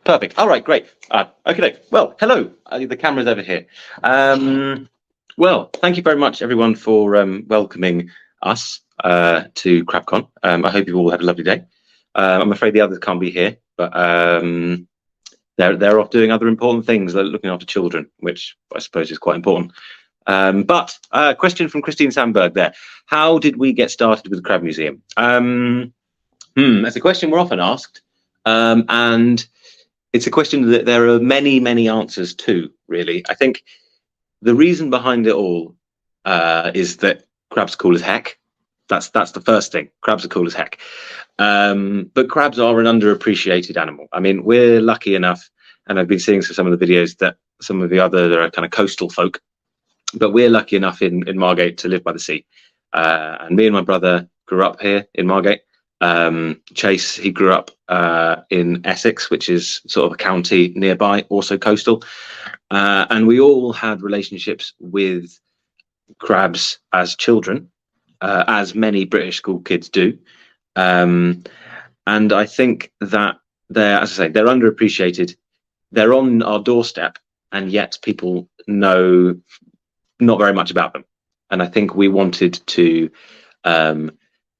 Perfect. All right, great. Okay. Well, hello. The camera's over here. Well, thank you very much, everyone, for welcoming us to CrabCon. I hope you've all had a lovely day. I'm afraid the others can't be here, but they're off doing other important things, like looking after children, which I suppose is quite important. But question from Christine Sandberg there. How did we get started with the Crab Museum? That's a question we're often asked. And it's a question that there are many, many answers to, really. I think the reason behind it all is that crabs are cool as heck. That's the first thing. Crabs are cool as heck. But crabs are an underappreciated animal. I mean, we're lucky enough, and I've been seeing some of the videos that some of the other kind of coastal folk, but we're lucky enough in Margate to live by the sea. And me and my brother grew up here in Margate. Chase, he grew up in Essex, which is sort of a county nearby, also coastal. And we all had relationships with crabs as children, as many British school kids do. And I think that as I say, they're underappreciated. They're on our doorstep, and yet people know not very much about them. And I think we wanted to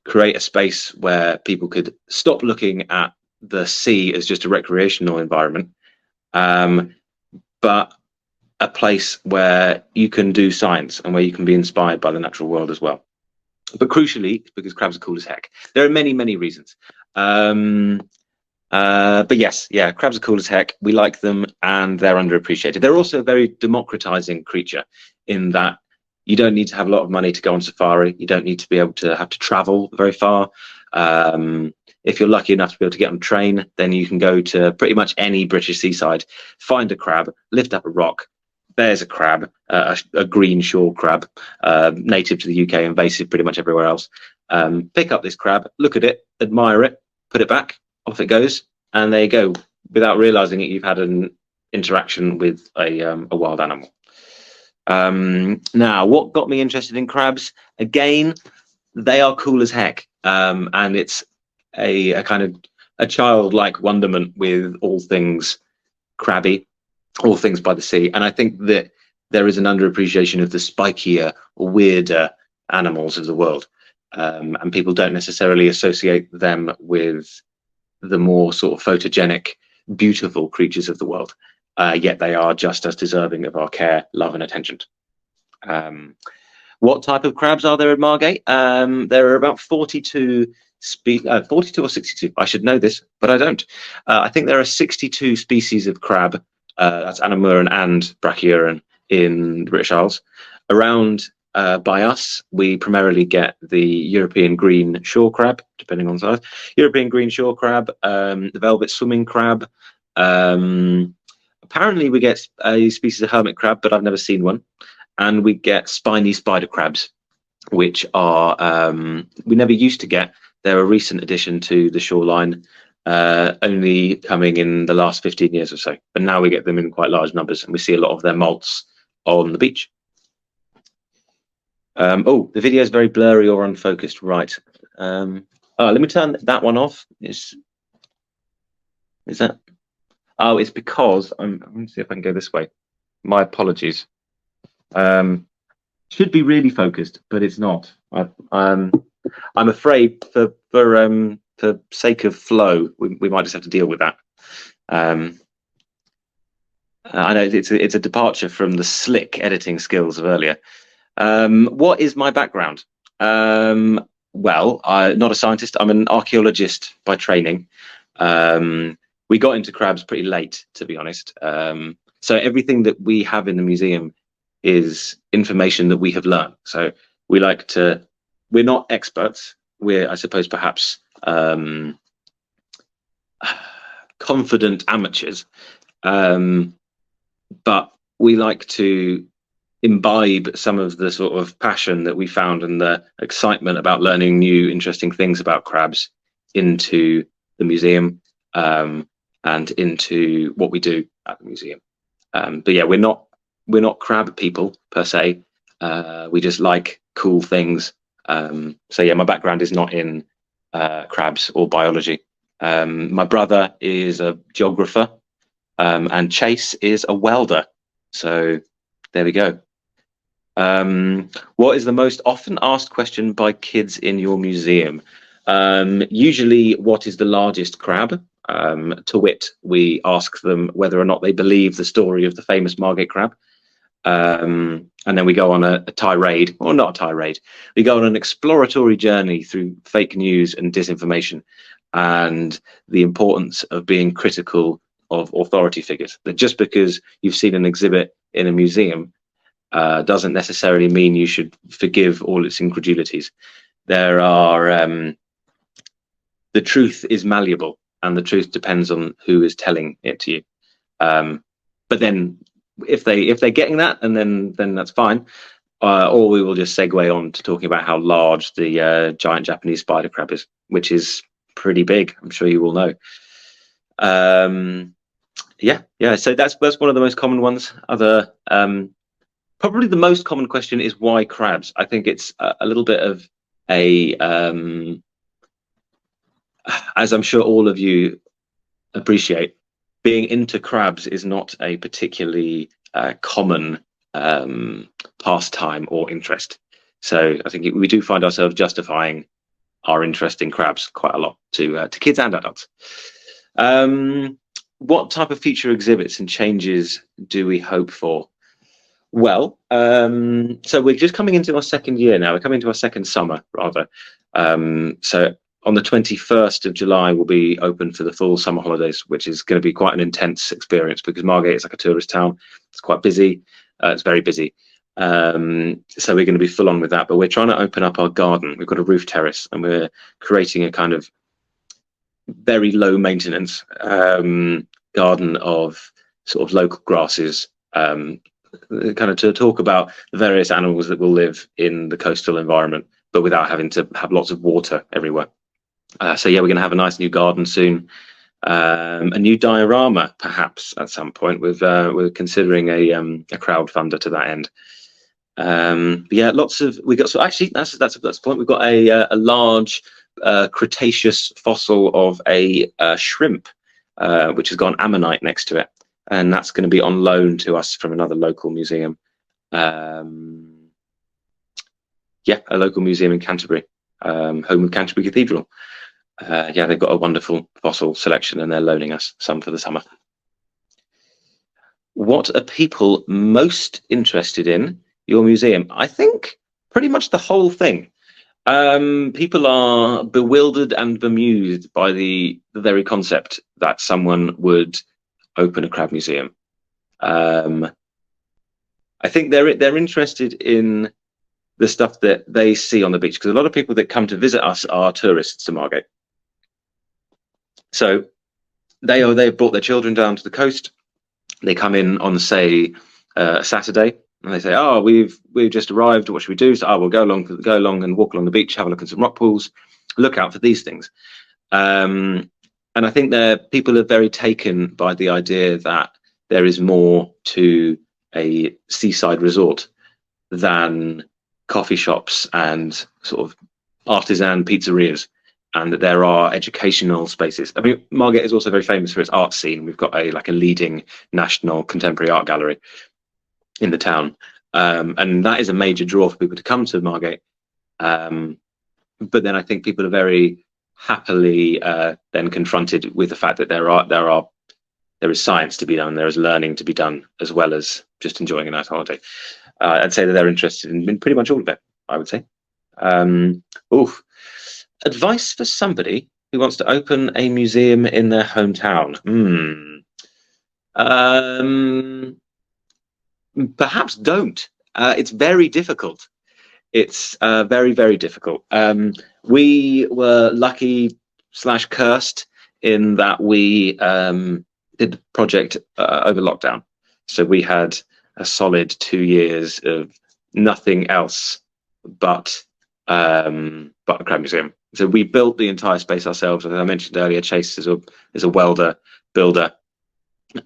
create a space where people could stop looking at the sea as just a recreational environment, but a place where you can do science and where you can be inspired by the natural world as well. But crucially, because crabs are cool as heck. There are many, many reasons. But yes, yeah, crabs are cool as heck. We like them, and they're underappreciated. They're also a very democratizing creature in that you don't need to have a lot of money to go on safari. You don't need to be able to have to travel very far. If you're lucky enough to be able to get on a train, then you can go to pretty much any British seaside, find a crab, lift up a rock. There's a crab, a green shore crab, native to the UK, invasive pretty much everywhere else. Pick up this crab, look at it, admire it, put it back, off it goes, and there you go. Without realizing it, you've had an interaction with a wild animal. Now, what got me interested in crabs? Again, they are cool as heck, and it's a kind of a childlike wonderment with all things crabby, all things by the sea. And I think that there is an underappreciation of the spikier, weirder animals of the world, and people don't necessarily associate them with the more sort of photogenic, beautiful creatures of the world. Yet they are just as deserving of our care, love, and attention. What type of crabs are there in Margate? There are about 42 or 62. I should know this, but I don't. I think there are 62 species of crab. That's Anamuran and Brachyuran in the British Isles. Around by us, we primarily get the European green shore crab, depending on size. European green shore crab, the velvet swimming crab. Apparently we get a species of hermit crab, but I've never seen one. And we get spiny spider crabs, which are we never used to get. They're a recent addition to the shoreline, only coming in the last 15 years or so. But now we get them in quite large numbers, and we see a lot of their molts on the beach. Oh, the video is very blurry or unfocused. Right. Let me turn that one off. Is that? Oh, it's because let me see if I can go this way. My apologies. Should be really focused, but it's not. I'm afraid for sake of flow, we might just have to deal with that. I know it's a departure from the slick editing skills of earlier. What is my background? Well, I'm not a scientist. I'm an archaeologist by training. We got into crabs pretty late, to be honest. So everything that we have in the museum is information that we have learned. So we're not experts. We're, I suppose, perhaps confident amateurs. But we like to imbibe some of the sort of passion that we found and the excitement about learning new, interesting things about crabs into the museum. And into what we do at the museum. But yeah, we're not crab people per se. We just like cool things. So yeah, my background is not in crabs or biology. My brother is a geographer, and Chase is a welder. So there we go. What is the most often asked question by kids in your museum? Usually, what is the largest crab? To wit, we ask them whether or not they believe the story of the famous Margate crab. And then we go on a tirade, or not a tirade. We go on an exploratory journey through fake news and disinformation, and the importance of being critical of authority figures. That just because you've seen an exhibit in a museum doesn't necessarily mean you should forgive all its incredulities. There are the truth is malleable, and the truth depends on who is telling it to you. But then, if they're getting that, and then that's fine. Or we will just segue on to talking about how large the giant Japanese spider crab is, which is pretty big. I'm sure you all know. Yeah. So that's one of the most common ones. Probably the most common question is why crabs. I think it's a little bit of a, as I'm sure all of you appreciate, being into crabs is not a particularly common pastime or interest. So I think we do find ourselves justifying our interest in crabs quite a lot to kids and adults. What type of future exhibits and changes do we hope for? Well, so we're just coming into our second year now. We're coming into our second summer, rather. So on the 21st of July, we'll be open for the full summer holidays, which is going to be quite an intense experience because Margate is like a tourist town. It's quite busy. It's very busy. So we're going to be full on with that. But we're trying to open up our garden. We've got a roof terrace, and we're creating a kind of very low maintenance garden of sort of local grasses, kind of to talk about the various animals that will live in the coastal environment, but without having to have lots of water everywhere. So yeah, we're going to have a nice new garden soon. A new diorama, perhaps at some point. We're considering a crowdfunder to that end. Yeah, we got. So actually, that's the point. We've got a large Cretaceous fossil of a shrimp, which has got ammonite next to it, and that's going to be on loan to us from another local museum. Yeah, a local museum in Canterbury, home of Canterbury Cathedral. Yeah, they've got a wonderful fossil selection, and they're loaning us some for the summer. What are people most interested in your museum? I think pretty much the whole thing. People are bewildered and bemused by the very concept that someone would open a crab museum. I think they're interested in the stuff that they see on the beach, because a lot of people that come to visit us are tourists to Margate. So they've brought their children down to the coast. They come in on, say, Saturday, and they say, "Oh, we've just arrived. What should we do?" So, we'll go along and walk along the beach, have a look at some rock pools, look out for these things. And I think people are very taken by the idea that there is more to a seaside resort than coffee shops and sort of artisan pizzerias, and that there are educational spaces. I mean, Margate is also very famous for its art scene. We've got a leading national contemporary art gallery in the town, and that is a major draw for people to come to Margate. But then I think people are very happily then confronted with the fact that there is science to be done, there is learning to be done, as well as just enjoying a nice holiday. I'd say that they're interested in pretty much all of it, I would say. Advice for somebody who wants to open a museum in their hometown. Perhaps don't. It's very difficult. It's very, very difficult. We were lucky / cursed in that we did the project over lockdown. So we had a solid 2 years of nothing else but a crab museum. So we built the entire space ourselves. As I mentioned earlier, Chase is a welder builder.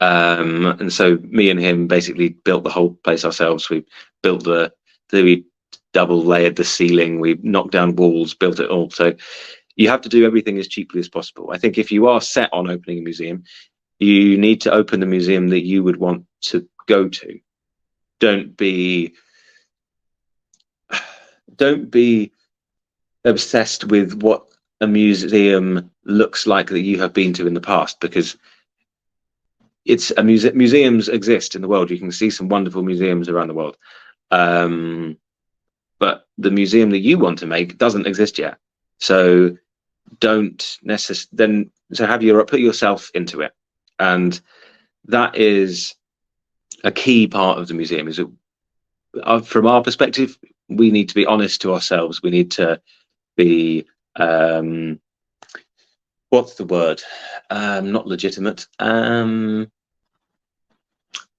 And so me and him basically built the whole place ourselves. We built we double layered the ceiling, we knocked down walls, built it all. So you have to do everything as cheaply as possible. I think if you are set on opening a museum, You need to open the museum that you would want to go to. Don't be obsessed with what a museum looks like that you have been to in the past, because it's a museums exist in the world. You can see some wonderful museums around the world, but the museum that you want to make doesn't exist yet. So don't necessarily put yourself into it, and that is a key part of the museum. Is from our perspective, we need to be honest to ourselves. We need to be what's the word? Not legitimate. We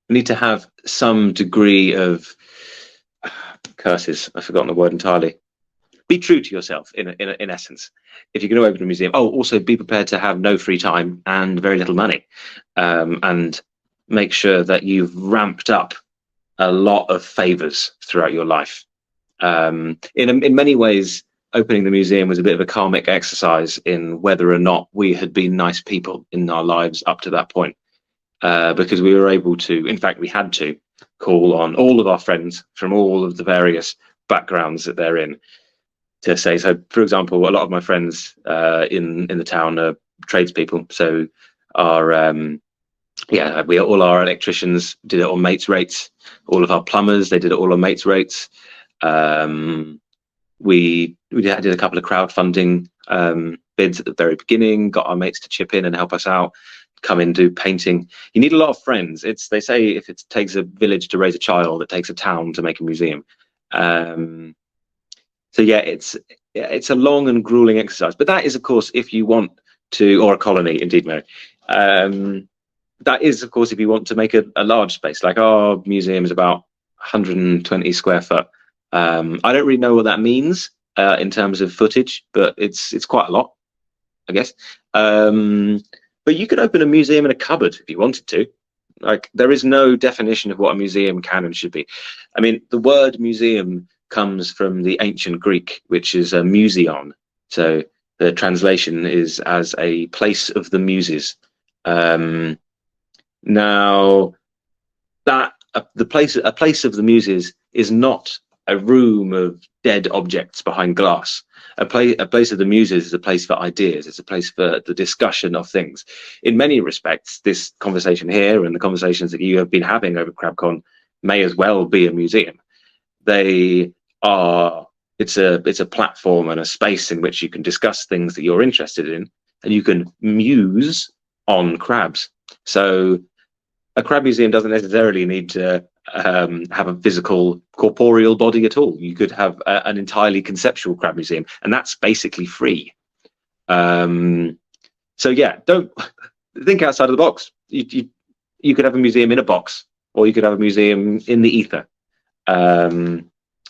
need to have some degree of curses. I've forgotten the word entirely. Be true to yourself in essence. If you're going to open a museum, also be prepared to have no free time and very little money, and make sure that you've ramped up a lot of favors throughout your life. In many ways, opening the museum was a bit of a karmic exercise in whether or not we had been nice people in our lives up to that point, because we were able to, in fact, we had to call on all of our friends from all of the various backgrounds that they're in to say. So, for example, a lot of my friends in the town are tradespeople. So our all our electricians did it on mates rates. All of our plumbers, they did it all on mates rates. We did a couple of crowdfunding bids at the very beginning, got our mates to chip in and help us out, come in, do painting. You need a lot of friends. They say if it takes a village to raise a child, it takes a town to make a museum. So yeah, it's a long and grueling exercise, but that is, of course, if you want to, or a colony, indeed, Mary. That is, of course, if you want to make a large space. Like our museum is about 120 square foot. I don't really know what that means in terms of footage, but it's quite a lot, I guess. But you could open a museum in a cupboard if you wanted to. Like, there is no definition of what a museum can and should be. I mean, the word museum comes from the ancient Greek, which is a museon. So the translation is as a place of the muses. Now, that a place of the muses is not a room of dead objects behind glass. A place of the muses is a place for ideas. It's a place for the discussion of things. In many respects, this conversation here and the conversations that you have been having over CrabCon may as well be a museum. It's a platform and a space in which you can discuss things that you're interested in, and you can muse on crabs. So a crab museum doesn't necessarily need to have a physical corporeal body at all. You could have an entirely conceptual crab museum, and that's basically free. So yeah, don't think outside of the box. You could have a museum in a box, or you could have a museum in the ether.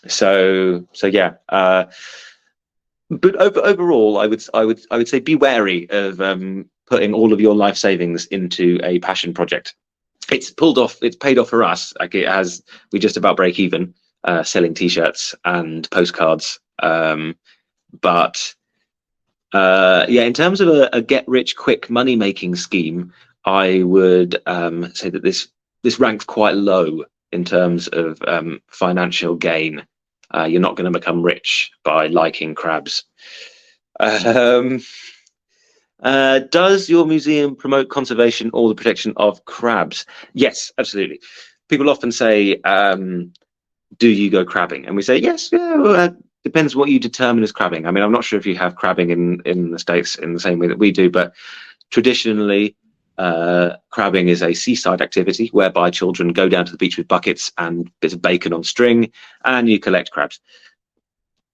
So yeah. But overall, I would say be wary of putting all of your life savings into a passion project. It's paid off for us. Like, it has, we just about break even selling t-shirts and postcards. But yeah, in terms of a get rich quick money making scheme, I would say that this ranks quite low in terms of financial gain. You're not going to become rich by liking crabs. Does your museum promote conservation or the protection of crabs? Yes, absolutely. People often say, do you go crabbing? And we say, yes, yeah, depends what you determine as crabbing. I mean, I'm not sure if you have crabbing in the States in the same way that we do, but traditionally, crabbing is a seaside activity whereby children go down to the beach with buckets and bits of bacon on string, and you collect crabs.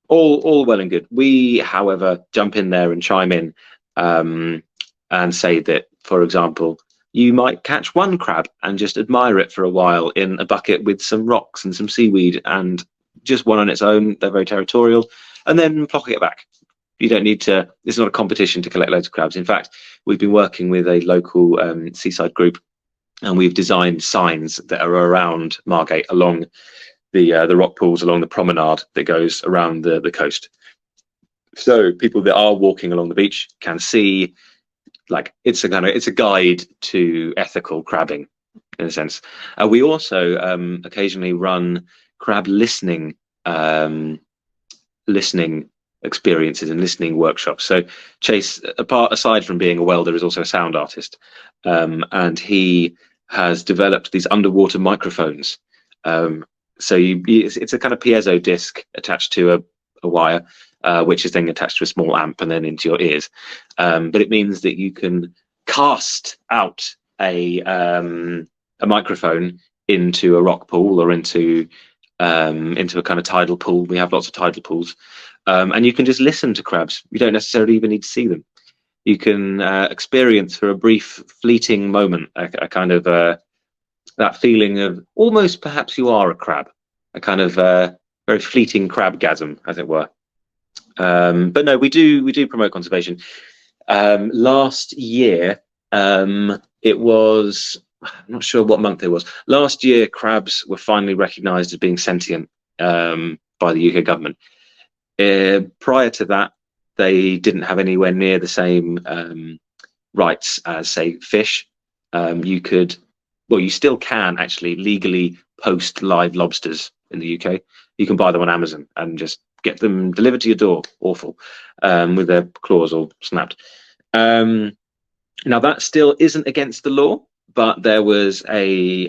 All well and good. We, however, jump in there and chime in and say that, for example, you might catch one crab and just admire it for a while in a bucket with some rocks and some seaweed, and just one on its own. They're very territorial, and then pluck it back. You don't need to, it's not a competition to collect loads of crabs. In fact, we've been working with a local seaside group, and we've designed signs that are around Margate along the rock pools, along the promenade that goes around the coast. So people that are walking along the beach can see like it's a guide to ethical crabbing in a sense. We also occasionally run crab listening experiences and listening workshops. So Chase, aside from being a welder, is also a sound artist, and he has developed these underwater microphones. So it's a kind of piezo disc attached to a wire, which is then attached to a small amp and then into your ears. But it means that you can cast out a microphone into a rock pool or into a kind of tidal pool. We have lots of tidal pools, and you can just listen to crabs. You don't necessarily even need to see them. You can experience for a brief, fleeting moment a kind of that feeling of almost perhaps you are a crab, a kind of very fleeting crabgasm, as it were. But no, we do promote conservation. Last year, it was, I'm not sure what month it was. Last year, crabs were finally recognised as being sentient by the UK government. Prior to that, they didn't have anywhere near the same rights as, say, fish. You still can actually legally post live lobsters in the UK. You can buy them on Amazon and just get them delivered to your door. Awful, with their claws all snapped. Now that still isn't against the law, but there was a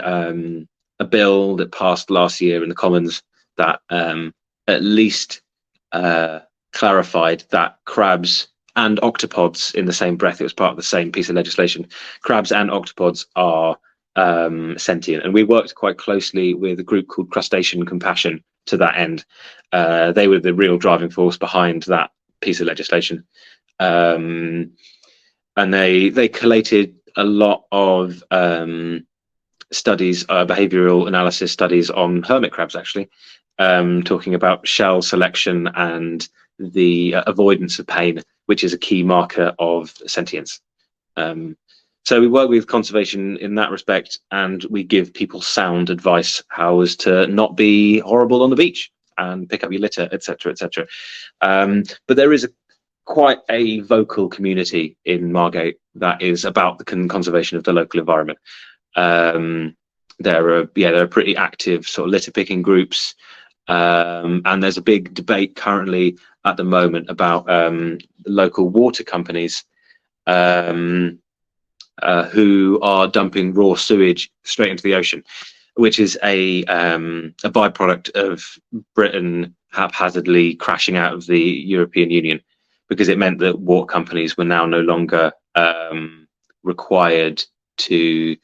bill that passed last year in the Commons that at least clarified that crabs and octopods, in the same breath, it was part of the same piece of legislation, crabs and octopods are sentient. And we worked quite closely with a group called Crustacean Compassion to that end. They were the real driving force behind that piece of legislation. And they collated a lot of studies, behavioral analysis studies on hermit crabs, actually, talking about shell selection and the avoidance of pain, which is a key marker of sentience. So we work with conservation in that respect, and we give people sound advice how as to not be horrible on the beach and pick up your litter, etc., etc. But there is quite a vocal community in Margate that is about the conservation of the local environment. There are pretty active sort of litter picking groups, and there's a big debate currently at the moment about local water companies who are dumping raw sewage straight into the ocean, which is a byproduct of Britain haphazardly crashing out of the European Union, because it meant that water companies were now no longer required to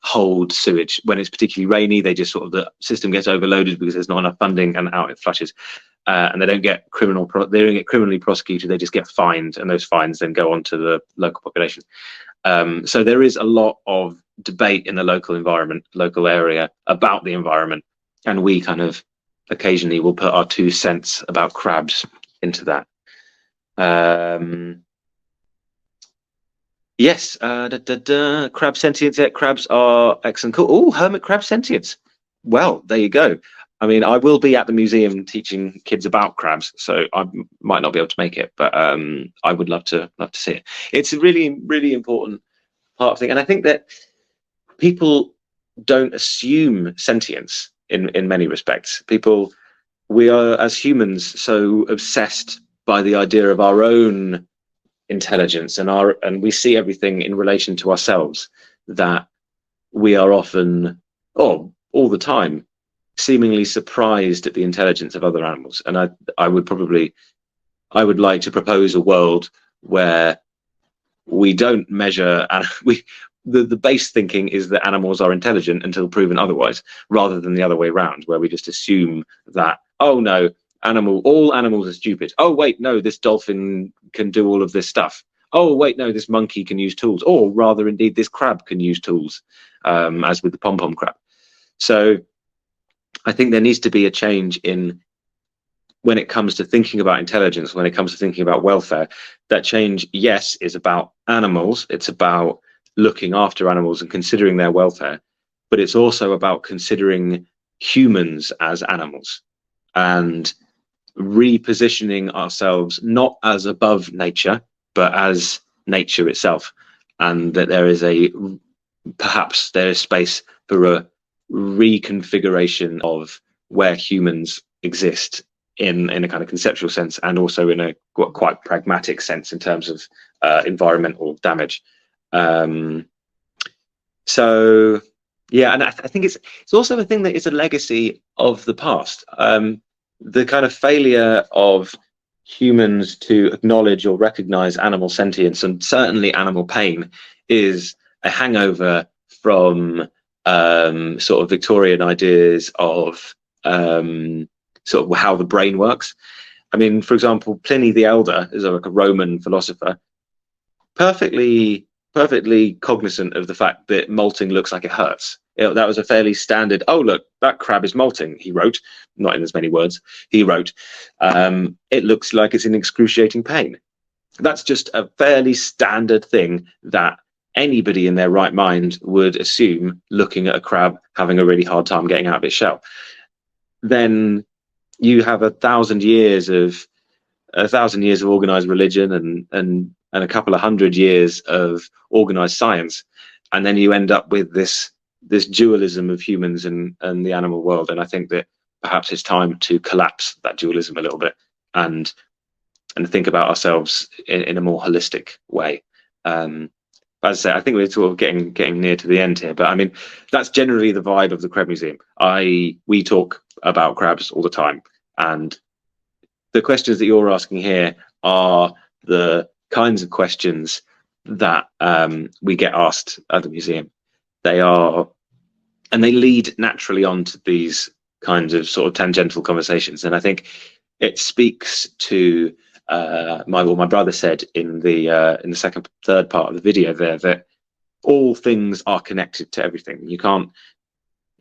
hold sewage when it's particularly rainy. They just the system gets overloaded because there's not enough funding, and out it flushes. And they don't get criminally prosecuted. They just get fined, and those fines then go on to the local population. So there is a lot of debate in the local area about the environment, and we kind of occasionally will put our 2 cents about crabs into that. Yes, crab sentience. Yeah, crabs are excellent. Cool. Oh, hermit crab sentience. Well, there you go. I mean, I will be at the museum teaching kids about crabs, so I might not be able to make it, but I would love to see it. It's a really, really important part of the thing, and I think that people don't assume sentience in many respects. We are, as humans, so obsessed by the idea of our own intelligence and we see everything in relation to ourselves, that we are often, all the time, seemingly surprised at the intelligence of other animals. And I would like to propose a world where we don't measure, and the base thinking is that animals are intelligent until proven otherwise, rather than the other way around, where we just assume that, oh no, all animals are stupid. Oh wait, no, this dolphin can do all of this stuff. Oh wait, no, this monkey can use tools. Or rather, indeed, this crab can use tools, as with the pom-pom crab. So I think there needs to be a change in when it comes to thinking about intelligence, when it comes to thinking about welfare. That change, yes, is about animals. It's about looking after animals and considering their welfare, but it's also about considering humans as animals and repositioning ourselves not as above nature, but as nature itself, and that there is perhaps there is space for a reconfiguration of where humans exist in a kind of conceptual sense, and also in a quite pragmatic sense in terms of environmental damage. So yeah, and I think it's also a thing that is a legacy of the past. The kind of failure of humans to acknowledge or recognize animal sentience, and certainly animal pain, is a hangover from sort of Victorian ideas of sort of how the brain works. I mean, for example, Pliny the Elder is like a Roman philosopher, perfectly cognizant of the fact that molting looks like it hurts. That was a fairly standard, oh, look, that crab is molting, he wrote, not in as many words, he wrote, it looks like it's in excruciating pain. That's just a fairly standard thing that anybody in their right mind would assume looking at a crab having a really hard time getting out of its shell. Then you have 1,000 years of organized religion and a couple of 100 years of organized science, and then you end up with this dualism of humans and the animal world. And I think that perhaps it's time to collapse that dualism a little bit and think about ourselves in a more holistic way. As I say, I think we're sort of getting near to the end here, but I mean, that's generally the vibe of the Crab Museum. We talk about crabs all the time, and the questions that you're asking here are the kinds of questions that we get asked at the museum. They lead naturally on to these kinds of sort of tangential conversations, and I think it speaks to what my brother said in the third part of the video there, that all things are connected to everything. You don't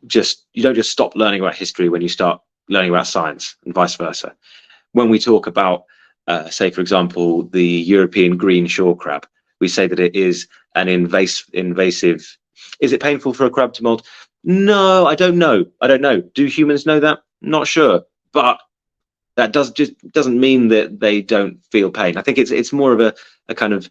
just stop learning about history when you start learning about science, and vice versa. When we talk about, say, for example, the European green shore crab, we say that it is an invasive. Is it painful for a crab to molt? No, I don't know. Do humans know that? Not sure. But that doesn't mean that they don't feel pain. I think it's more of a kind of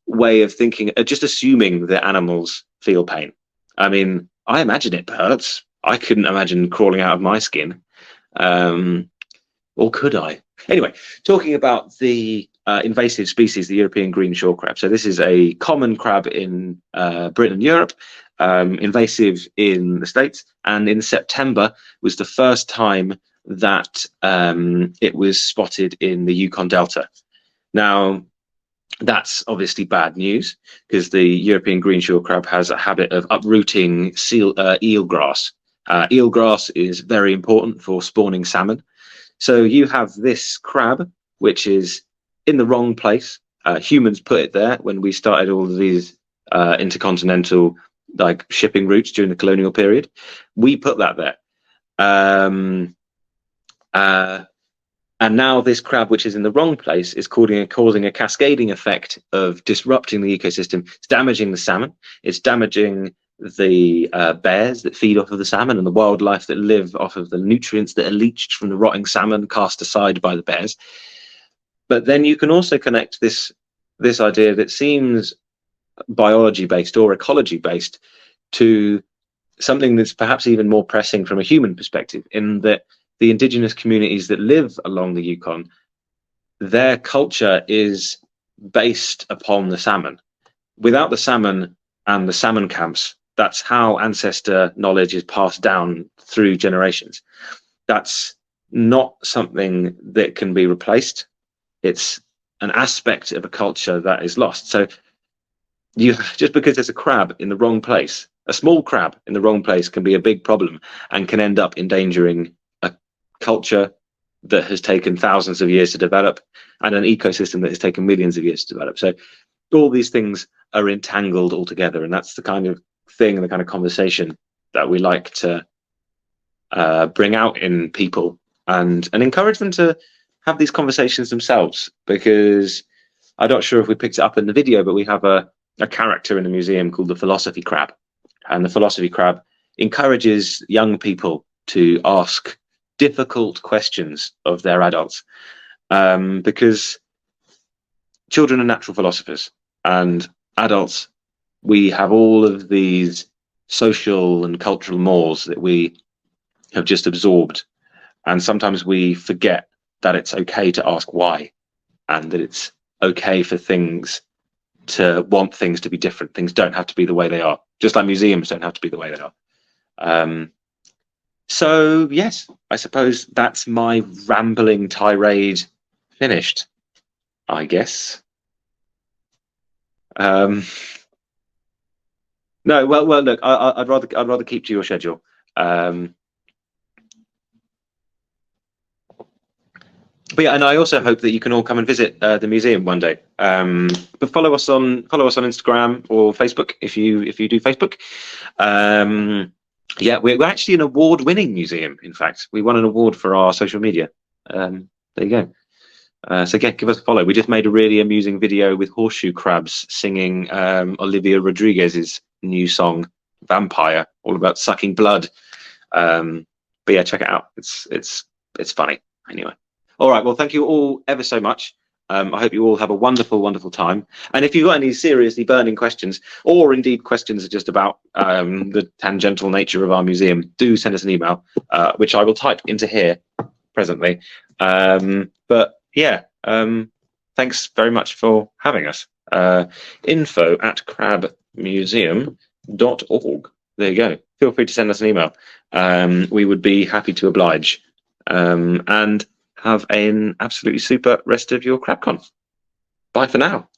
way of thinking, just assuming that animals feel pain. I mean, I imagine it hurts. I couldn't imagine crawling out of my skin. Or could I? Anyway, talking about the invasive species, the European green shore crab. So this is a common crab in Britain and Europe, invasive in the States, and in September was the first time that it was spotted in the Yukon Delta. Now, that's obviously bad news, because the European green shore crab has a habit of uprooting eelgrass. Eelgrass is very important for spawning salmon. So you have this crab, which is in the wrong place. Humans put it there when we started all of these intercontinental shipping routes during the colonial period. We put that there. And now this crab, which is in the wrong place, is causing a cascading effect of disrupting the ecosystem. It's damaging the salmon. It's damaging the bears that feed off of the salmon, and the wildlife that live off of the nutrients that are leached from the rotting salmon cast aside by the bears. But then you can also connect this idea that seems biology based or ecology based to something that's perhaps even more pressing from a human perspective, in that the indigenous communities that live along the Yukon, their culture is based upon the salmon. Without the salmon and the salmon camps, that's how ancestor knowledge is passed down through generations. That's not something that can be replaced. It's an aspect of a culture that is lost. So just because there's a crab in the wrong place, a small crab in the wrong place can be a big problem and can end up endangering a culture that has taken thousands of years to develop and an ecosystem that has taken millions of years to develop. So all these things are entangled all together, and that's the kind of thing and the kind of conversation that we like to bring out in people and encourage them to have these conversations themselves. Because I'm not sure if we picked it up in the video, but we have a character in the museum called the philosophy crab, and the philosophy crab encourages young people to ask difficult questions of their adults, because children are natural philosophers. and adults, we have all of these social and cultural mores that we have just absorbed, and sometimes we forget that it's okay to ask why, and that it's okay for things to want things to be different. Things don't have to be the way they are, just like museums don't have to be the way they are. So yes, I suppose that's my rambling tirade finished, I guess. No, well, look, I'd rather keep to your schedule. But yeah, and I also hope that you can all come and visit the museum one day. But follow us on Instagram or Facebook if you do Facebook. Yeah, we're actually an award-winning museum. In fact, we won an award for our social media. There you go. So yeah, give us a follow. We just made a really amusing video with horseshoe crabs singing Olivia Rodriguez's new song "Vampire," all about sucking blood. But yeah, check it out. It's funny. Anyway. All right. Well, thank you all ever so much. I hope you all have a wonderful, wonderful time. And if you've got any seriously burning questions, or indeed questions just about the tangential nature of our museum, do send us an email, which I will type into here presently. But yeah, thanks very much for having us. info@crabmuseum.org. There you go. Feel free to send us an email. We would be happy to oblige. And have an absolutely super rest of your CrabCon. Bye for now.